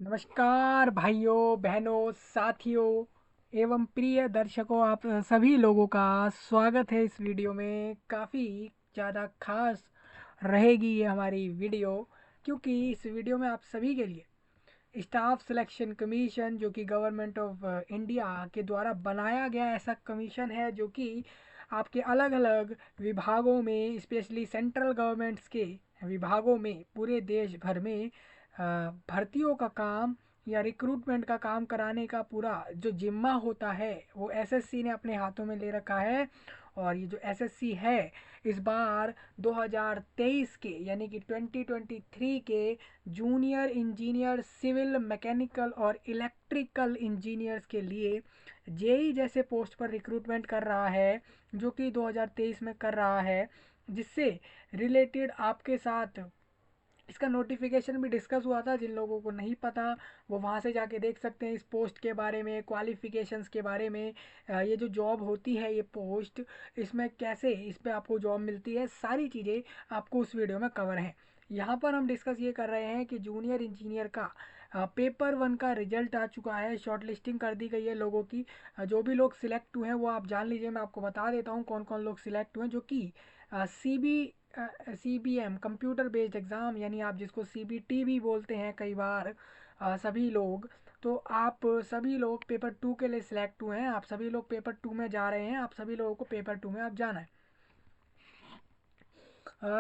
नमस्कार भाइयों बहनों साथियों एवं प्रिय दर्शकों, आप सभी लोगों का स्वागत है। इस वीडियो में काफ़ी ज़्यादा खास रहेगी ये हमारी वीडियो, क्योंकि इस वीडियो में आप सभी के लिए स्टाफ सिलेक्शन कमीशन, जो कि गवर्नमेंट ऑफ इंडिया के द्वारा बनाया गया ऐसा कमीशन है, जो कि आपके अलग अलग विभागों में, स्पेशली सेंट्रल गवर्नमेंट्स के विभागों में पूरे देश भर में भर्तियों का काम या रिक्रूटमेंट का काम कराने का पूरा जो जिम्मा होता है वो एसएससी ने अपने हाथों में ले रखा है। और ये जो एसएससी है, इस बार 2023 के यानी कि 2023 के जूनियर इंजीनियर सिविल मैकेनिकल और इलेक्ट्रिकल इंजीनियर्स के लिए जेई जैसे पोस्ट पर रिक्रूटमेंट कर रहा है, जो कि 2023 में कर रहा है। जिससे रिलेटेड आपके साथ इसका नोटिफिकेशन भी डिस्कस हुआ था। जिन लोगों को नहीं पता वो वहाँ से जाके देख सकते हैं इस पोस्ट के बारे में, क्वालिफिकेशंस के बारे में। ये जो जॉब होती है, ये पोस्ट, इसमें कैसे इस पर आपको जॉब मिलती है, सारी चीज़ें आपको उस वीडियो में कवर हैं। यहाँ पर हम डिस्कस ये कर रहे हैं कि जूनियर इंजीनियर का पेपर वन का रिजल्ट आ चुका है, शॉर्ट लिस्टिंग कर दी गई है लोगों की। जो भी लोग सिलेक्ट हुए हैं वो आप जान लीजिए। मैं आपको बता देता हूँ कौन कौन लोग सिलेक्ट हुए हैं, जो कि CBM कंप्यूटर बेस्ड एग्ज़ाम, यानी आप जिसको CBT भी बोलते हैं कई बार सभी लोग। तो आप सभी लोग पेपर टू के लिए सिलेक्ट हुए हैं, आप सभी लोग पेपर टू में जा रहे हैं, आप सभी लोगों को पेपर टू में आप जाना है।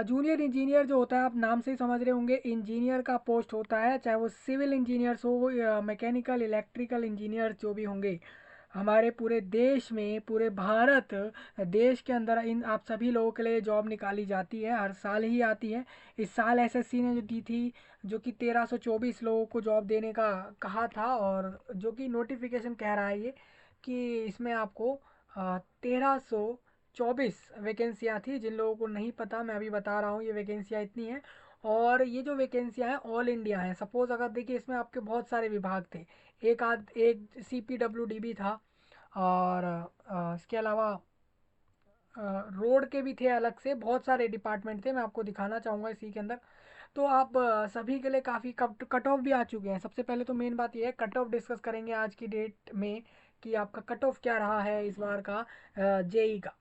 जूनियर इंजीनियर जो होता है, आप नाम से ही समझ रहे होंगे, इंजीनियर का पोस्ट होता है, चाहे वो सिविल इंजीनियर्स हो या मैकेनिकल इलेक्ट्रिकल इंजीनियर जो भी होंगे हमारे पूरे देश में, पूरे भारत देश के अंदर इन आप सभी लोगों के लिए जॉब निकाली जाती है, हर साल ही आती है। इस साल एसएससी ने जो दी थी, जो कि 1324 लोगों को जॉब देने का कहा था, और जो कि नोटिफिकेशन कह रहा है ये कि इसमें आपको 1324 वैकेंसियाँ थी। जिन लोगों को नहीं पता, मैं अभी बता रहा हूँ ये वैकेंसियाँ इतनी हैं। और ये जो वैकेंसियाँ हैं ऑल इंडिया हैं। सपोज़ अगर देखिए इसमें आपके बहुत सारे विभाग थे, एक CPWD भी था, और इसके अलावा रोड के भी थे, अलग से बहुत सारे डिपार्टमेंट थे। मैं आपको दिखाना चाहूँगा इसी के अंदर। तो आप सभी के लिए काफ़ी कट ऑफ भी आ चुके हैं। सबसे पहले तो मेन बात यह है, कट ऑफ डिस्कस करेंगे आज की डेट में कि आपका कट ऑफ क्या रहा है इस बार का जेई का।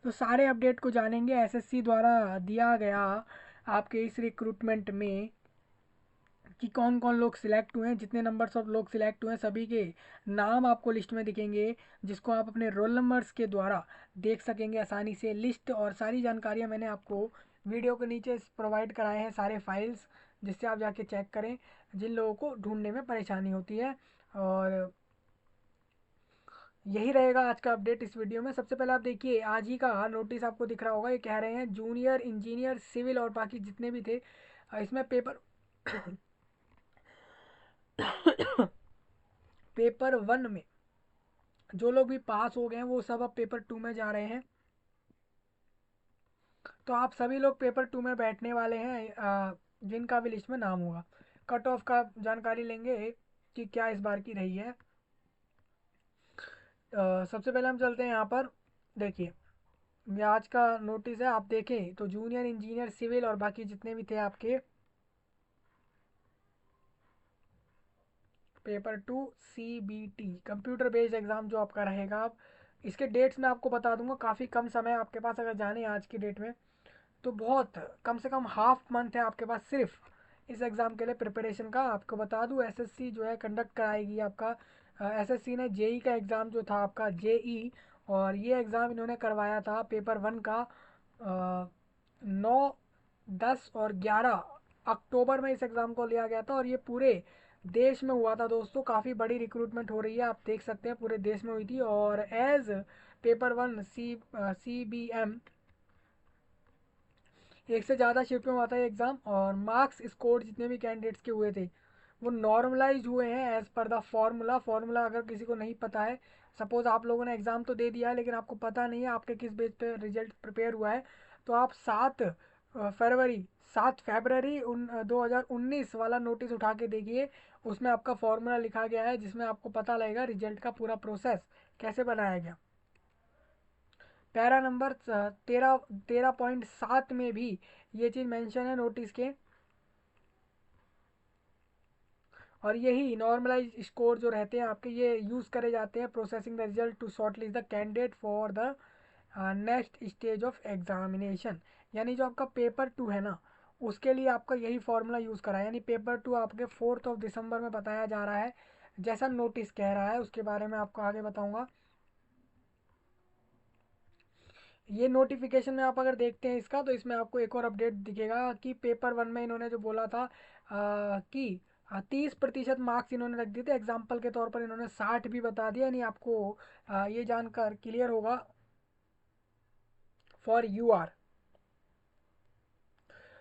तो सारे अपडेट को जानेंगे। एसएससी द्वारा दिया गया आपके इस रिक्रूटमेंट में कि कौन कौन लोग सिलेक्ट हुए हैं, जितने नंबर्स ऑफ लोग सिलेक्ट हुए हैं सभी के नाम आपको लिस्ट में दिखेंगे, जिसको आप अपने रोल नंबर्स के द्वारा देख सकेंगे आसानी से। लिस्ट और सारी जानकारियां मैंने आपको वीडियो के नीचे प्रोवाइड कराए हैं, सारे फाइल्स, जिससे आप जाके चेक करें जिन लोगों को ढूंढने में परेशानी होती है। और यही रहेगा आज का अपडेट इस वीडियो में। सबसे पहले आप देखिए, आज ही का नोटिस आपको दिख रहा होगा। ये कह रहे हैं जूनियर इंजीनियर सिविल और बाकी जितने भी थे, इसमें पेपर पेपर वन में जो लोग भी पास हो गए हैं वो सब अब पेपर टू में जा रहे हैं। तो आप सभी लोग पेपर टू में बैठने वाले हैं, जिनका भी लिस्ट में नाम होगा। कट ऑफ का जानकारी लेंगे कि क्या इस बार की रही है। सबसे पहले हम चलते हैं यहाँ पर। देखिए, ये आज का नोटिस है, आप देखें तो जूनियर इंजीनियर सिविल और बाकी जितने भी थे आपके paper two CBT computer based exam जो आपका रहेगा। अब इसके डेट्स मैं आपको बता दूंगा। काफ़ी कम समय आपके पास अगर जाने आज की डेट में, तो बहुत कम से कम हाफ मंथ है आपके पास सिर्फ इस एग्ज़ाम के लिए प्रिपरेशन का। आपको बता दूं, एसएससी जो है कंडक्ट कराएगी आपका। एसएससी ने जेई का एग्ज़ाम जो था आपका जेई, और ये एग्ज़ाम इन्होंने करवाया था पेपर वन का 9, 10 और 11 अक्टूबर में इस एग्ज़ाम को लिया गया था। और ये पूरे देश में हुआ था दोस्तों। काफ़ी बड़ी रिक्रूटमेंट हो रही है, आप देख सकते हैं पूरे देश में हुई थी। और एज पेपर वन CBM एक से ज़्यादा शिफ्ट में हुआ था ये एग्ज़ाम, और मार्क्स स्कोर जितने भी कैंडिडेट्स के हुए थे वो नॉर्मलाइज हुए हैं एज़ पर द फार्मूला अगर किसी को नहीं पता है, सपोज़ आप लोगों ने एग्ज़ाम तो दे दिया है लेकिन आपको पता नहीं है आपके किस बेस पे रिजल्ट प्रिपेयर हुआ है, तो आप 7 फरवरी 2019 वाला नोटिस उठा के देखिए। उसमें आपका फार्मूला लिखा गया है, जिसमें आपको पता लगेगा रिजल्ट का पूरा प्रोसेस कैसे बनाया गया। पैरा नंबर 13.7 में भी ये चीज़ मेंशन है नोटिस के। और यही नॉर्मलाइज स्कोर जो रहते हैं आपके, ये यूज़ करे जाते हैं processing the result to shortlist the candidate for the next stage of examination. यानी जो आपका पेपर टू है ना, उसके लिए आपका यही फॉर्मूला यूज़ करा है। यानी पेपर टू आपके 4 दिसंबर में बताया जा रहा है, जैसा नोटिस कह रहा है। उसके बारे में आपको आगे बताऊंगा। ये नोटिफिकेशन में आप अगर देखते हैं इसका, तो इसमें आपको एक और अपडेट दिखेगा कि पेपर वन में इन्होंने जो बोला था कि 30% मार्क्स इन्होंने रख दिए थे, एग्जाम्पल के तौर पर इन्होंने 60 भी बता दिया। यानी आपको ये जानकर क्लियर होगा फॉर यू आर।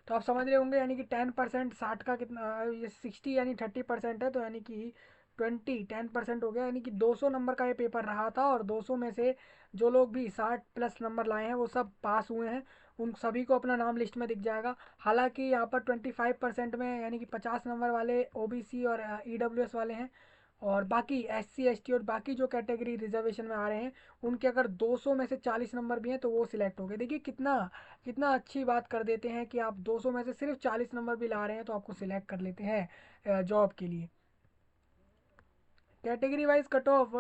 तो आप समझ रहे होंगे, यानी कि 10%, 60 का कितना, ये 60 यानी 30% है, तो यानी कि 10% हो गया। यानी कि 200 नंबर का ये पेपर रहा था, और 200 में से जो लोग भी 60+ नंबर लाए हैं वो सब पास हुए हैं। उन सभी को अपना नाम लिस्ट में दिख जाएगा। हालांकि यहाँ पर 25% में, यानी कि 50 नंबर वाले ओबीसी और ईडब्ल्यूएस वाले हैं, और बाकी एससी एसटी और बाकी जो कैटेगरी रिजर्वेशन में आ रहे हैं, उनके अगर 200 में से 40 नंबर भी हैं तो वो सिलेक्ट हो गए। देखिए कितना कितना अच्छी बात कर देते हैं कि आप 200 में से सिर्फ 40 नंबर भी ला रहे हैं तो आपको सिलेक्ट कर लेते हैं जॉब के लिए। Category wise cut off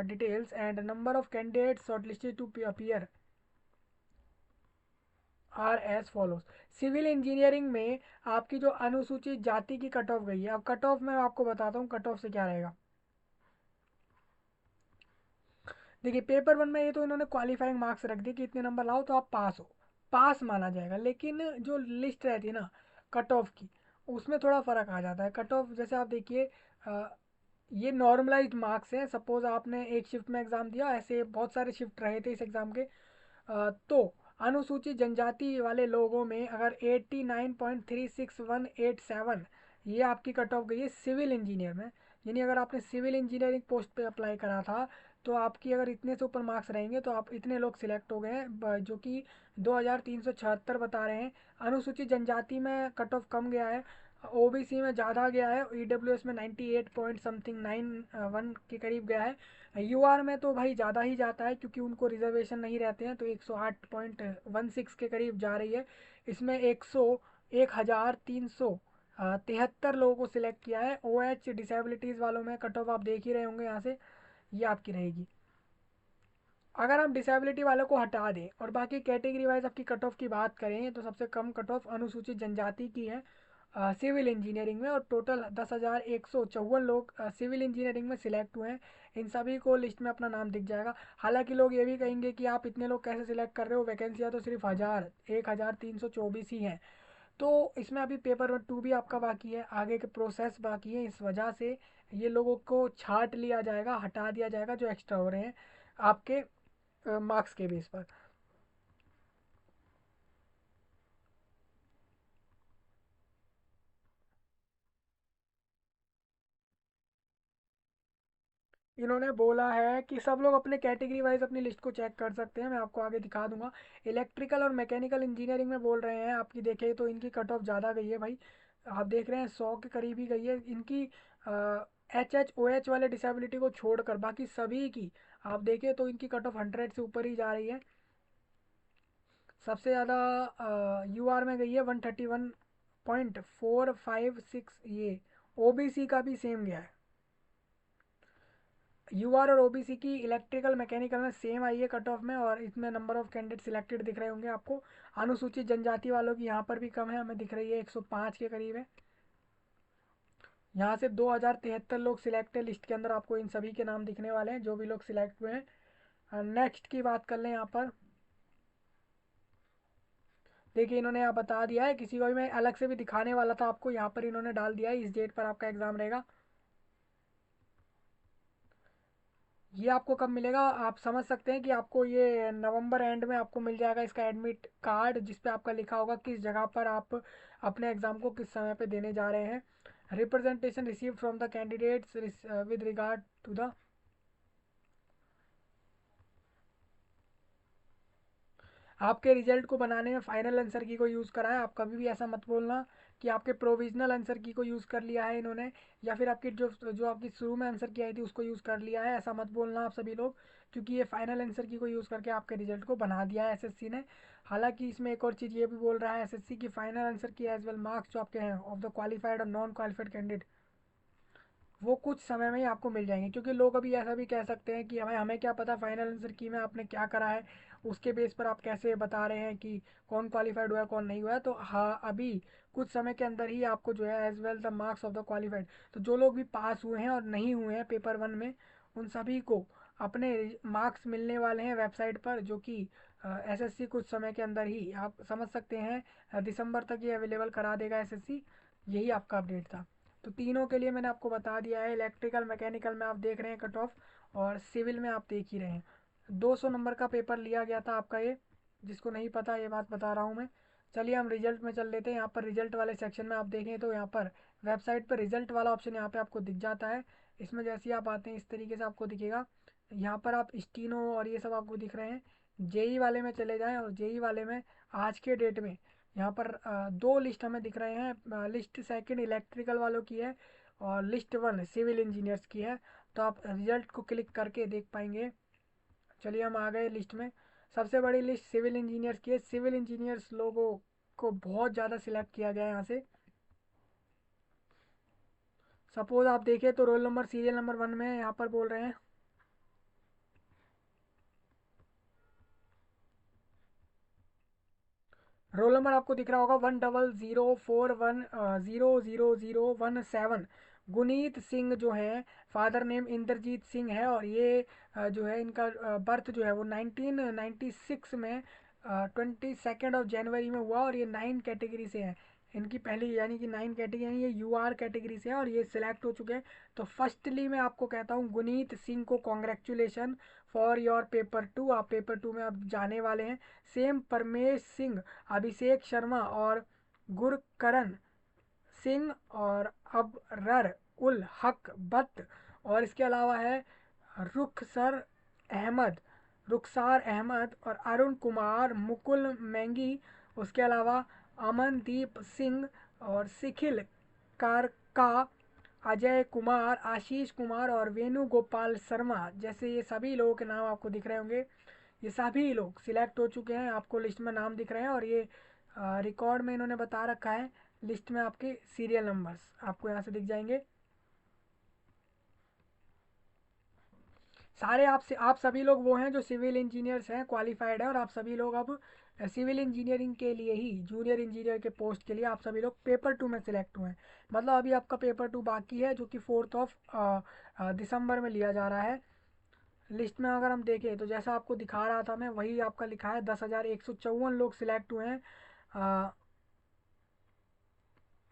details and number of candidates shortlisted to appear are as follows. Civil engineering में आपकी जो अनुसूचित जाति की कट ऑफ गई है, अब कट ऑफ मैं आपको बताता हूँ कट ऑफ से क्या रहेगा। देखिए पेपर वन में ये तो इन्होंने क्वालिफाइंग मार्क्स रख दिए कि इतने नंबर लाओ तो आप पास हो, पास माना जाएगा। लेकिन जो लिस्ट रहती है ना कट ऑफ की, उसमें थोड़ा फ़र्क आ जाता है। कट ऑफ जैसे आप देखिए, ये नॉर्मलाइज्ड मार्क्स है। सपोज आपने एक शिफ्ट में एग्ज़ाम दिया, ऐसे बहुत सारे शिफ्ट रहे थे इस एग्ज़ाम के। तो अनुसूचित जनजाति वाले लोगों में अगर 89.36187, ये आपकी कट ऑफ गई है सिविल इंजीनियर में। यानी अगर आपने सिविल इंजीनियरिंग पोस्ट पे अप्लाई करा था, तो आपकी अगर इतने से ऊपर मार्क्स रहेंगे तो आप इतने लोग सिलेक्ट हो गए हैं, जो कि 2376 बता रहे हैं। अनुसूचित जनजाति में कट ऑफ कम गया है, ओबीसी में ज़्यादा गया है, ईडब्ल्यूएस में 98 पॉइंट समथिंग 91 के करीब गया है। यूआर में तो भाई ज़्यादा ही जाता है, क्योंकि उनको रिजर्वेशन नहीं रहते हैं, तो 108.16 के करीब जा रही है। इसमें 1,373 लोगों को सिलेक्ट किया है। ओ एच डिसेबिलिटीज़ वालों में कट ऑफ आप देख ही रहे होंगे, यहाँ से ये आपकी रहेगी। अगर हम डिसेबिलिटी वालों को हटा दें और बाकी कैटेगरी वाइज आपकी कट ऑफ की बात करें, तो सबसे कम कट ऑफ अनुसूचित जनजाति की है सिविल इंजीनियरिंग में, और टोटल 10,154 लोग सिविल इंजीनियरिंग में सिलेक्ट हुए हैं। इन सभी को लिस्ट में अपना नाम दिख जाएगा। हालांकि लोग ये भी कहेंगे कि आप इतने लोग कैसे सिलेक्ट कर रहे हो, वैकेंसियाँ तो सिर्फ 1,324 ही हैं। तो इसमें अभी पेपर टू भी आपका बाकी है, आगे के प्रोसेस बाकी है। इस वजह से ये लोगों को छाट लिया जाएगा, हटा दिया जाएगा जो एक्स्ट्रा हो रहे हैं आपके मार्क्स के बेस पर। इन्होंने बोला है कि सब लोग अपने कैटेगरी वाइज अपनी लिस्ट को चेक कर सकते हैं, मैं आपको आगे दिखा दूंगा। इलेक्ट्रिकल और मैकेनिकल इंजीनियरिंग में बोल रहे हैं आपकी, देखें तो इनकी कट ऑफ ज़्यादा गई है भाई। आप देख रहे हैं 100 के करीब ही गई है इनकी। एच एच ओ एच वाले डिसेबिलिटी को छोड़कर बाकी सभी की आप देखें तो इनकी कट ऑफ 100 से ऊपर ही जा रही है। सबसे ज़्यादा यू आर में गई है 131.456। ये ओबीसी का भी सेम गया है। यूआर और ओबीसी की इलेक्ट्रिकल मैकेनिकल में सेम आई है कट ऑफ में, और इसमें नंबर ऑफ कैंडिडेट सिलेक्टेड दिख रहे होंगे आपको। अनुसूचित जनजाति वालों की यहाँ पर भी कम है, हमें दिख रही है 105 के करीब है। यहाँ से 2073 लोग सिलेक्ट है लिस्ट के अंदर, आपको इन सभी के नाम दिखने वाले हैं जो भी लोग सिलेक्ट हुए हैं। नेक्स्ट की बात कर लें यहाँ पर, देखिए इन्होंने यहाँ बता दिया है, किसी को भी मैं अलग से भी दिखाने वाला था आपको, यहाँ पर इन्होंने डाल दिया है इस डेट पर आपका एग्ज़ाम रहेगा। ये आपको कब मिलेगा, आप समझ सकते हैं कि आपको ये नवंबर एंड में आपको मिल जाएगा इसका एडमिट कार्ड, जिस पे आपका लिखा होगा किस जगह पर आप अपने एग्ज़ाम को किस समय पे देने जा रहे हैं। Representation receive from the candidates with regard to the, आपके रिजल्ट को बनाने में फाइनल आंसर की को यूज़ करा है। आप कभी भी ऐसा मत बोलना कि आपके प्रोविजनल आंसर की को यूज़ कर लिया है इन्होंने, या फिर आपकी जो जो आपकी शुरू में आंसर की आई थी उसको यूज़ कर लिया है। ऐसा मत बोलना आप सभी लोग, क्योंकि ये फाइनल आंसर की को यूज़ करके आपके रिजल्ट को बना दिया है एसएससी ने। हालांकि इसमें एक और चीज़ ये भी बोल रहा है एसएससी की फाइनल आंसर की एज वेल मार्क्स जो आपके हैं ऑफ द क्वालिफाइड और नॉन क्वालिफाइड कैंडिडेट, वो कुछ समय में ही आपको मिल जाएंगे, क्योंकि लोग अभी ऐसा भी कह सकते हैं कि हमें हमें क्या पता फाइनल आंसर की में आपने क्या करा है, उसके बेस पर आप कैसे बता रहे हैं कि कौन क्वालिफाइड हुआ है कौन नहीं हुआ है। तो हाँ, अभी कुछ समय के अंदर ही आपको जो है as well the marks of the qualified, तो जो लोग भी पास हुए हैं और नहीं हुए हैं पेपर वन में, उन सभी को अपने मार्क्स मिलने वाले हैं वेबसाइट पर, जो कि एसएससी कुछ समय के अंदर ही आप समझ सकते हैं दिसंबर तक ये अवेलेबल करा देगा एसएससी। यही आपका अपडेट था। तो तीनों के लिए मैंने आपको बता दिया है। इलेक्ट्रिकल मैकेनिकल में आप देख रहे हैं कट ऑफ, और सिविल में आप देख ही रहे हैं 200 नंबर का पेपर लिया गया था आपका ये, जिसको नहीं पता ये बात बता रहा हूँ मैं। चलिए हम रिजल्ट में चल लेते हैं। यहाँ पर रिजल्ट वाले सेक्शन में आप देखें तो यहाँ पर वेबसाइट पर रिजल्ट वाला ऑप्शन यहाँ पे आपको दिख जाता है। इसमें जैसे ही आप आते हैं इस तरीके से आपको दिखेगा। यहाँ पर आप स्टीनो और ये सब आपको दिख रहे हैं। जेई वाले में चले जाएं, और जेई वाले में आज के डेट में यहाँ पर दो लिस्ट हमें दिख रहे हैं। लिस्ट सेकंड इलेक्ट्रिकल वालों की है, और लिस्ट वन सिविल इंजीनियर्स की है। तो आप रिजल्ट को क्लिक करके देख पाएंगे। चलिए हम आ गए लिस्ट में। सबसे बड़ी लिस्ट सिविल इंजीनियर्स की है। सिविल इंजीनियर्स लोगों को बहुत ज़्यादा सिलेक्ट किया गया है यहाँ से। सपोज आप देखें तो roll number serial number one में यहाँ पर बोल रहे हैं। रोल नंबर आपको दिख रहा होगा 10041000017। गुनीत सिंह जो है, फादर नेम इंद्रजीत सिंह है, और ये जो है इनका बर्थ जो है वो 1996 में 22 जनवरी में हुआ, और ये 9 कैटेगरी से है। इनकी पहली यानी कि 9 कैटेगरी, यानी ये यूआर कैटेगरी से है, और ये सिलेक्ट हो चुके हैं। तो फर्स्टली मैं आपको कहता हूँ गुनीत सिंह को congratulation for your paper two. आप पेपर टू में अब जाने वाले हैं। सेम परमेश सिंह, अभिषेक शर्मा और गुरकरण सिंह और अबरर उल हक बट, और इसके अलावा है रुखसर अहमद रुखसार अहमद और अरुण कुमार मुकुल मैंगी। उसके अलावा अमनदीप सिंह और सिखिल कारका, अजय कुमार, आशीष कुमार और वेणुगोपाल शर्मा, जैसे ये सभी लोगों के नाम आपको दिख रहे होंगे। ये सभी लोग सिलेक्ट हो चुके हैं, आपको लिस्ट में नाम दिख रहे हैं, और ये रिकॉर्ड में इन्होंने बता रखा है। लिस्ट में आपके सीरियल नंबर्स आपको यहाँ से दिख जाएंगे सारे। आप सभी लोग वो हैं जो सिविल इंजीनियर्स हैं, क्वालिफाइड हैं, और आप सभी लोग अब सिविल इंजीनियरिंग के लिए ही जूनियर इंजीनियर के पोस्ट के लिए आप सभी लोग पेपर टू में सिलेक्ट हुए हैं। मतलब अभी आपका पेपर टू बाकी है, जो कि 4 दिसंबर में लिया जा रहा है। लिस्ट में अगर हम देखें तो जैसा आपको दिखा रहा था मैं, वही आपका लिखा है। 10,154 लोग सिलेक्ट हुए हैं। अ,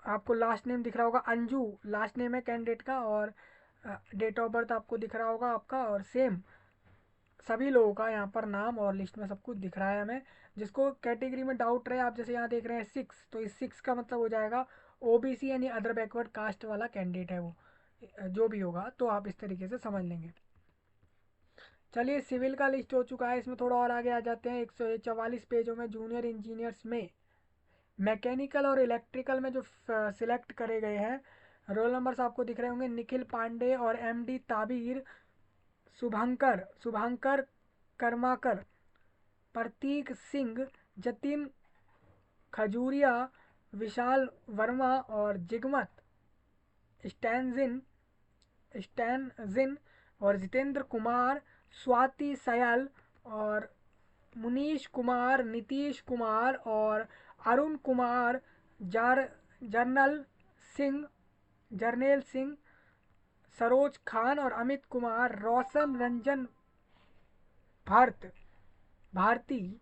आपको लास्ट नेम दिख रहा होगा अंजू, लास्ट नेम है कैंडिडेट का, और डेट ऑफ बर्थ आपको दिख रहा होगा आपका, और सेम सभी लोगों का यहाँ पर नाम और लिस्ट में सब कुछ दिख रहा है हमें। जिसको कैटेगरी में डाउट रहे, आप जैसे यहाँ देख रहे हैं 6, तो इस 6 का मतलब हो जाएगा ओबीसी यानी अदर बैकवर्ड कास्ट वाला कैंडिडेट है वो, जो भी होगा तो आप इस तरीके से समझ लेंगे। चलिए सिविल का लिस्ट हो चुका है, इसमें थोड़ा और आगे आ जाते हैं। 144 पेजों में जूनियर इंजीनियर्स में मैकेनिकल और इलेक्ट्रिकल में जो सिलेक्ट करे गए हैं, रोल नंबर्स आपको दिख रहे होंगे। निखिल पांडे और एमडी ताबिर, शुभंकर शुभंकर कर्माकर, प्रतीक सिंह, जतिन खजूरिया, विशाल वर्मा और जिगमत स्टैनजिन स्टैनजिन और जितेंद्र कुमार, स्वाति सयाल और मुनीश कुमार, नीतीश कुमार और अरुण कुमार, जार जर्नल सिंह जर्नेल सिंह, सरोज खान और अमित कुमार, रोशन रंजन भारत भारती,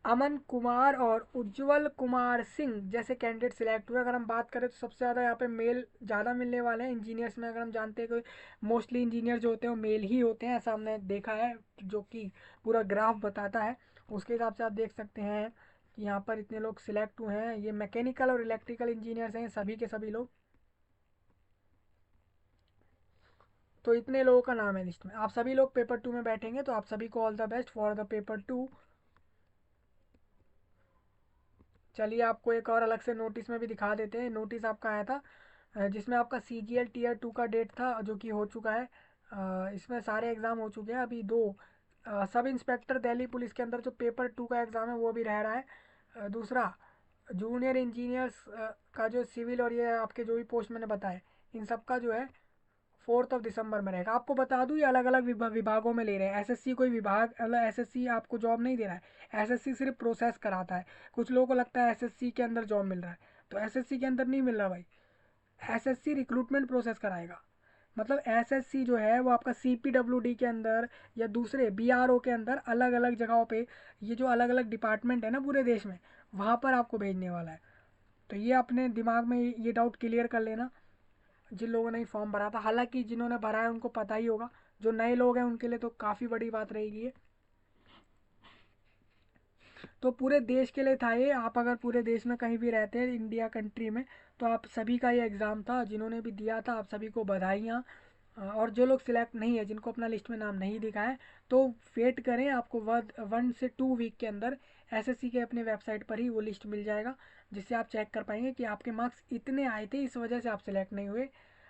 अमन कुमार और उज्जवल कुमार सिंह जैसे कैंडिडेट सिलेक्ट हुए। अगर हम बात करें तो सबसे ज़्यादा यहाँ पे मेल ज़्यादा मिलने वाले हैं इंजीनियर्स में। अगर हम जानते हैं कि मोस्टली इंजीनियर जो होते हैं वो मेल ही होते हैं, ऐसा हमने देखा है, जो कि पूरा ग्राफ बताता है। उसके हिसाब से आप देख सकते हैं कि यहाँ पर इतने लोग सिलेक्ट हुए हैं। ये मैकेनिकल और इलेक्ट्रिकल इंजीनियर्स हैं सभी के सभी लोग। तो इतने लोगों का नाम है लिस्ट में। आप सभी लोग पेपर टू में बैठेंगे, तो आप सभी को all the best for the paper two. चलिए आपको एक और अलग से नोटिस में भी दिखा देते हैं। नोटिस आपका आया था जिसमें आपका सीजीएल टीयर टू का डेट था, जो कि हो चुका है। इसमें सारे एग्ज़ाम हो चुके हैं। अभी दो सब इंस्पेक्टर दिल्ली पुलिस के अंदर जो पेपर टू का एग्ज़ाम है वो भी रह रहा है। दूसरा जूनियर इंजीनियर्स का जो सिविल और ये आपके जो भी पोस्ट मैंने बताए, इन सब का जो है 4 दिसंबर में रहेगा। आपको बता दूँ ये अलग अलग विभागों में ले रहे हैं। एसएससी कोई विभाग मतलब एसएससी आपको जॉब नहीं दे रहा है, एसएससी सिर्फ प्रोसेस कराता है। कुछ लोगों को लगता है एसएससी के अंदर जॉब मिल रहा है, तो एसएससी के अंदर नहीं मिल रहा भाई। एसएससी रिक्रूटमेंट प्रोसेस कराएगा। मतलब एसएससी जो है वो आपका सीपीडब्ल्यूडी के अंदर या दूसरे बीआरओ के अंदर अलग अलग जगहों पे, ये जो अलग अलग डिपार्टमेंट है ना पूरे देश में, वहाँ पर आपको भेजने वाला है। तो ये अपने दिमाग में ये डाउट क्लियर कर लेना जिन लोगों ने फॉर्म भरा था। हालांकि जिन्होंने भरा है उनको पता ही होगा, जो नए लोग हैं उनके लिए तो काफ़ी बड़ी बात रहेगी ये। तो पूरे देश के लिए था ये। आप अगर पूरे देश में कहीं भी रहते हैं इंडिया कंट्री में, तो आप सभी का ये एग्ज़ाम था। जिन्होंने भी दिया था आप सभी को बधाइयाँ। और जो लोग सिलेक्ट नहीं है, जिनको अपना लिस्ट में नाम नहीं दिखा है, तो वेट करें, आपको 1 से 2 वीक के अंदर एसएससी के अपने वेबसाइट पर ही वो लिस्ट मिल जाएगा, जिससे आप चेक कर पाएंगे कि आपके मार्क्स इतने आए थे, इस वजह से आप सिलेक्ट नहीं हुए,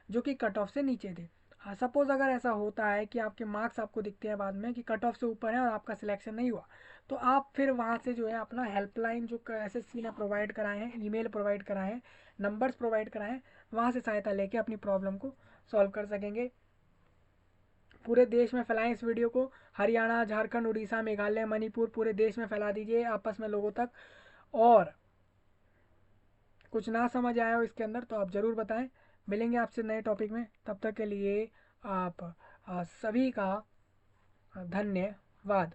जो कि कट ऑफ से नीचे थे। हाँ, सपोज़ अगर ऐसा होता है कि आपके मार्क्स आपको दिखते हैं बाद में कि कट ऑफ से ऊपर है और आपका सिलेक्शन नहीं हुआ, तो आप फिर वहाँ से जो है अपना हेल्पलाइन जो एसएससी ने प्रोवाइड कराए हैं, ईमेल प्रोवाइड कराए हैं, नंबर्स प्रोवाइड कराए हैं, वहाँ से सहायता लेके अपनी प्रॉब्लम को सॉल्व कर सकेंगे। पूरे देश में फैलाएं इस वीडियो को। हरियाणा, झारखंड, उड़ीसा, मेघालय, मणिपुर, पूरे देश में फैला दीजिए आपस में लोगों तक। और कुछ ना समझ आया हो इसके अंदर तो आप ज़रूर बताएं। मिलेंगे आपसे नए टॉपिक में, तब तक के लिए आप सभी का धन्यवाद।